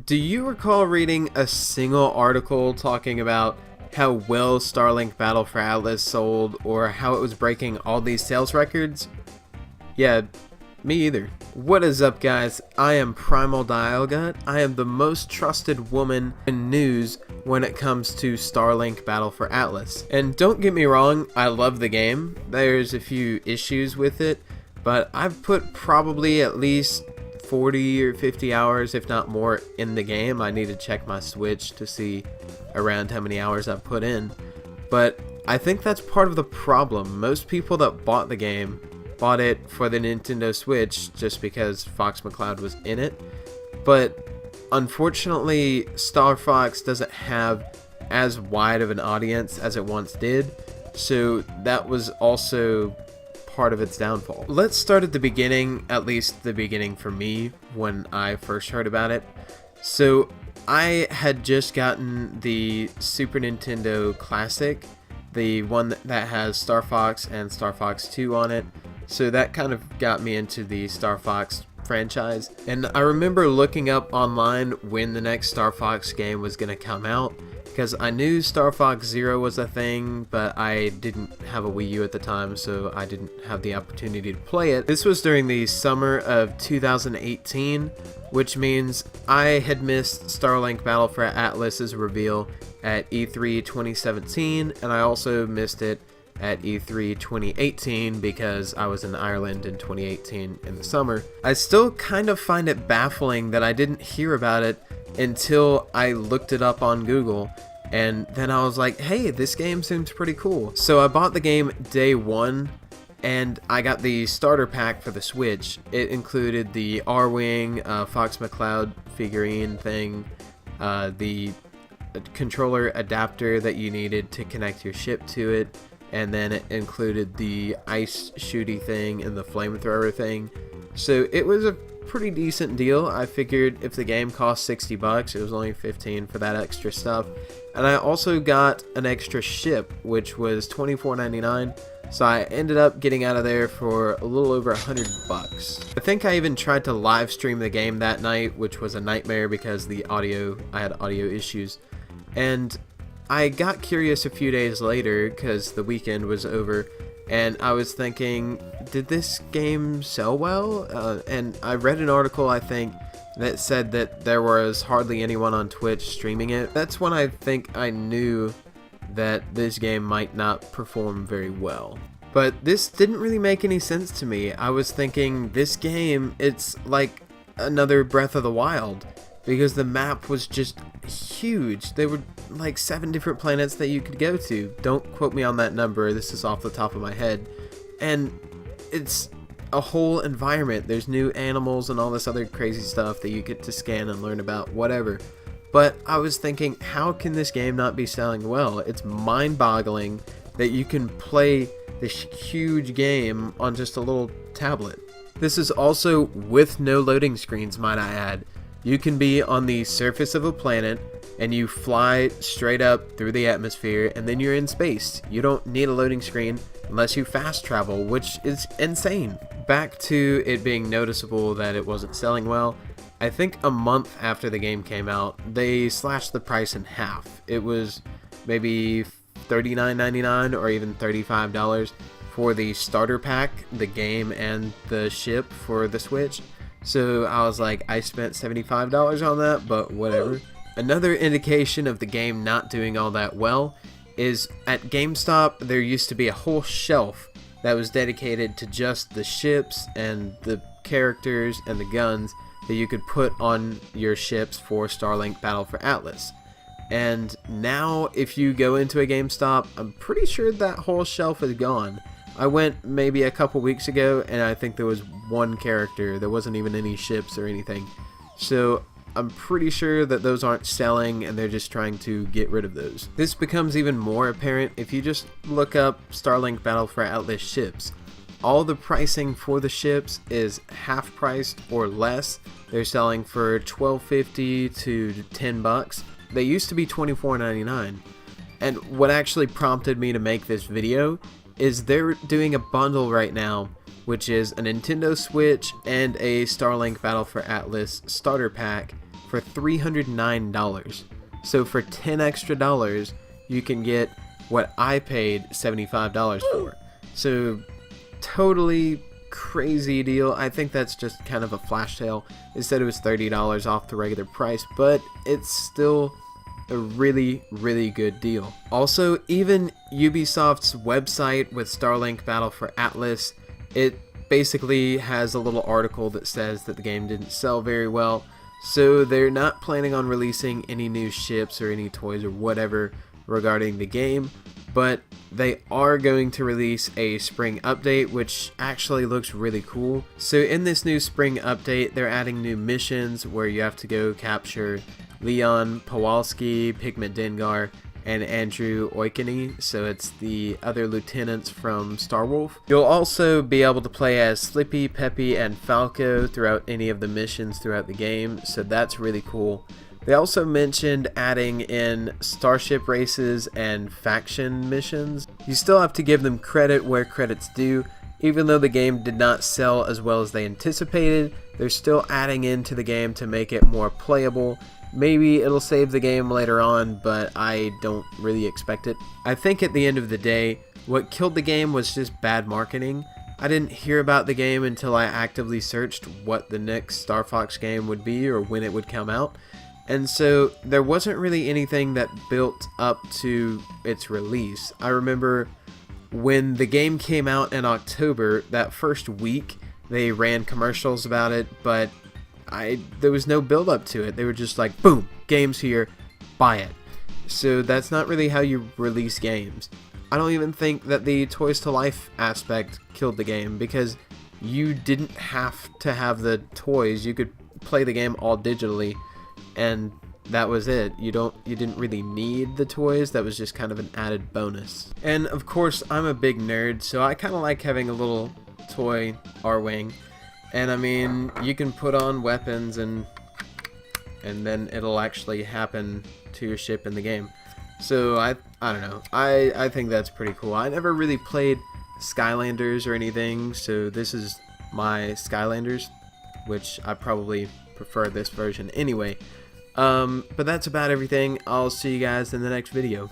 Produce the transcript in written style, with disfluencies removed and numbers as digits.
Do you recall reading a single article talking about how well Starlink Battle for Atlas sold or how it was breaking all these sales records? Yeah, me either. What is up, guys? I am Primal Dialga. I am the most trusted woman in news when it comes to Starlink Battle for Atlas. And don't get me wrong, I love the game. There's a few issues with it, but I've put probably at least 40 or 50 hours, if not more, in the game. I need to check my Switch to see around how many hours I've put in. But I think that's part of the problem. Most people that bought the game bought it for the Nintendo Switch just because Fox McCloud was in it. But unfortunately, Star Fox doesn't have as wide of an audience as it once did. So that was also part of its downfall. Let's start at the beginning, at least the beginning for me, when I first heard about it. So I had just gotten the Super Nintendo Classic, the one that has Star Fox and Star Fox 2 on it. So that kind of got me into the Star Fox franchise. And I remember looking up online when the next Star Fox game was going to come out, because I knew Star Fox Zero was a thing, but I didn't have a Wii U at the time, so I didn't have the opportunity to play it. This was during the summer of 2018, which means I had missed Starlink Battle for Atlas's reveal at E3 2017, and I also missed it at E3 2018 because I was in Ireland in 2018 in the summer. I still kind of find it baffling that I didn't hear about it until I looked it up on Google, and then I was like, hey, this game seems pretty cool. So I bought the game day one, and I got the starter pack for the Switch. It included the R-Wing, Fox McCloud figurine thing, the controller adapter that you needed to connect your ship to it, and then it included the ice shooty thing and the flamethrower thing. So it was a pretty decent deal. I figured if the game cost 60 bucks, it was only 15 for that extra stuff. And I also got an extra ship, which was $24.99. So I ended up getting out of there for a little over 100 bucks. I think I even tried to live stream the game that night, which was a nightmare because I had audio issues. And I got curious a few days later because the weekend was over, and I was thinking, did this game sell well? And I read an article, I think, that said that there was hardly anyone on Twitch streaming it. That's when I think I knew that this game might not perform very well. But this didn't really make any sense to me. I was thinking, this game, it's like another Breath of the Wild, because the map was just huge. There were like 7 different planets that you could go to. Don't quote me on that number, this is off the top of my head. And it's a whole environment. There's new animals and all this other crazy stuff that you get to scan and learn about, whatever. But I was thinking, how can this game not be selling well? It's mind-boggling that you can play this huge game on just a little tablet. This is also with no loading screens, might I add. You can be on the surface of a planet and you fly straight up through the atmosphere, and then you're in space. You don't need a loading screen unless you fast travel, which is insane. Back to it being noticeable that it wasn't selling well, I think a month after the game came out, they slashed the price in half. It was maybe $39.99 or even $35 for the starter pack, the game, and the ship for the Switch. So I was like, I spent $75 on that, but whatever. Another indication of the game not doing all that well is at GameStop there used to be a whole shelf that was dedicated to just the ships and the characters and the guns that you could put on your ships for Starlink Battle for Atlas. And now if you go into a GameStop, I'm pretty sure that whole shelf is gone. I went maybe a couple weeks ago, and I think there was one character. There wasn't even any ships or anything. So I'm pretty sure that those aren't selling, and they're just trying to get rid of those. This becomes even more apparent if you just look up Starlink Battle for Atlas ships. All the pricing for the ships is half priced or less. They're selling for $12.50 to 10 bucks. They used to be $24.99. And what actually prompted me to make this video is they're doing a bundle right now, which is a Nintendo Switch and a Starlink Battle for Atlas starter pack for $309. So for $10 extra, you can get what I paid $75 for. So totally crazy deal. I think that's just kind of a flash sale. Instead it was $30 off the regular price, but it's still a really good deal. Also, even Ubisoft's website with Starlink Battle for Atlas, it basically has a little article that says that the game didn't sell very well, so they're not planning on releasing any new ships or any toys or whatever regarding the game, but they are going to release a spring update, which actually looks really cool. So in this new spring update, they're adding new missions where you have to go capture Leon Pawalski, Pigment Dengar, and Andrew Oikini, so it's the other lieutenants from Starwolf. You'll also be able to play as Slippy, Peppy, and Falco throughout any of the missions throughout the game, so that's really cool. They also mentioned adding in starship races and faction missions. You still have to give them credit where credit's due. Even though the game did not sell as well as they anticipated, they're still adding into the game to make it more playable. Maybe it'll save the game later on, but I don't really expect it. I think at the end of the day, what killed the game was just bad marketing. I didn't hear about the game until I actively searched what the next Star Fox game would be or when it would come out. And so there wasn't really anything that built up to its release. I remember when the game came out in October, that first week, they ran commercials about it, but there was no build up to it. They were just like, boom, game's here, buy it. So that's not really how you release games. I don't even think that the Toys to Life aspect killed the game, because you didn't have to have the toys. You could play the game all digitally, and that was it. You didn't really need the toys. That was just kind of an added bonus. And of course, I'm a big nerd, so I kind of like having a little toy R-Wing. And I mean, you can put on weapons and then it'll actually happen to your ship in the game. So I don't know. I think that's pretty cool. I never really played Skylanders or anything, so this is my Skylanders, which I probably prefer this version anyway. But that's about everything. I'll see you guys in the next video.